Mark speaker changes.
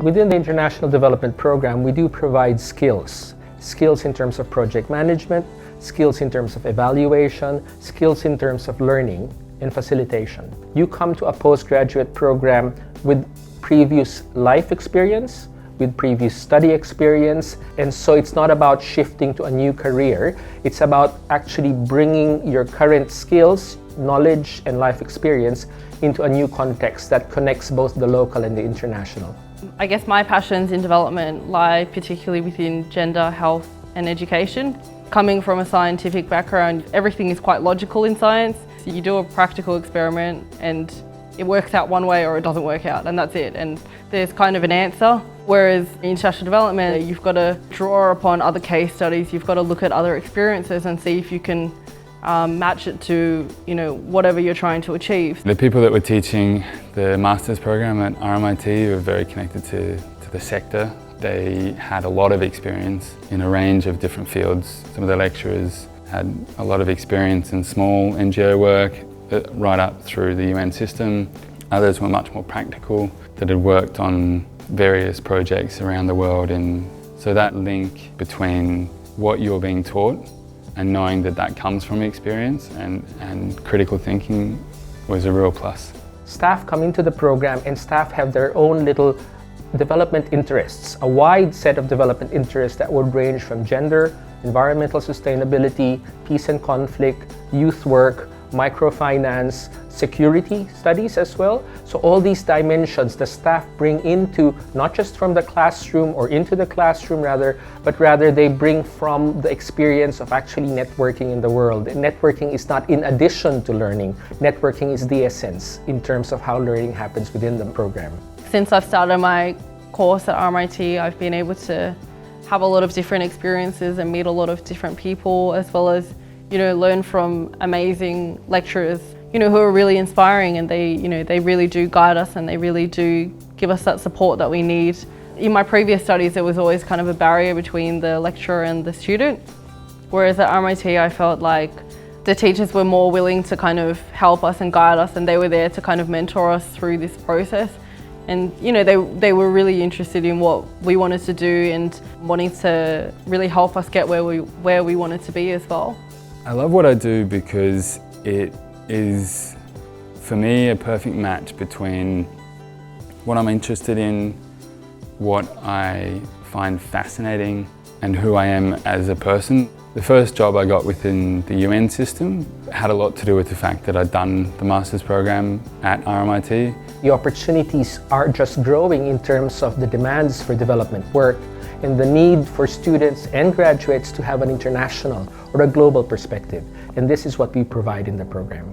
Speaker 1: Within the International Development Program, we do provide skills. Skills in terms of project management, skills in terms of evaluation, skills in terms of learning and facilitation. You come to a postgraduate program with previous life experience, with previous study experience, and so it's not about shifting to a new career. It's about actually bringing your current skills, knowledge, and life experience into a new context that connects both the local and the international.
Speaker 2: I guess my passions in development lie particularly within gender, health, and education. Coming from a scientific background, everything is quite logical in science. So you do a practical experiment and it works out one way or it doesn't work out, and that's it. And there's kind of an answer. Whereas in international development, you've got to draw upon other case studies, you've got to look at other experiences and see if you can match it to whatever you're trying to achieve.
Speaker 3: The people that were teaching the master's program at RMIT were very connected to the sector. They had a lot of experience in a range of different fields. Some of the lecturers had a lot of experience in small NGO work, right up through the UN system. Others were much more practical, that had worked on various projects around the world, and so that link between what you're being taught and knowing that that comes from experience and critical thinking was a real plus.
Speaker 1: Staff come into the program and staff have their own little development interests, a wide set of development interests that would range from gender, environmental sustainability, peace and conflict, youth work, microfinance, security studies as well. So all these dimensions the staff bring into, not just from the classroom or into the classroom rather, but rather they bring from the experience of actually networking in the world. And networking is not in addition to learning. Networking is the essence in terms of how learning happens within the program.
Speaker 2: Since I've started my course at RMIT, I've been able to have a lot of different experiences and meet a lot of different people, as well as learn from amazing lecturers, who are really inspiring, and they really do guide us and they really do give us that support that we need. In my previous studies, there was always kind of a barrier between the lecturer and the student, whereas at RMIT, I felt like the teachers were more willing to kind of help us and guide us, and they were there to kind of mentor us through this process. And they were really interested in what we wanted to do and wanting to really help us get where we wanted to be as well.
Speaker 3: I love what I do because it is, for me, a perfect match between what I'm interested in, what I find fascinating, and who I am as a person. The first job I got within the UN system had a lot to do with the fact that I'd done the master's program at RMIT.
Speaker 1: The opportunities are just growing in terms of the demands for development work and the need for students and graduates to have an international or a global perspective. And this is what we provide in the program.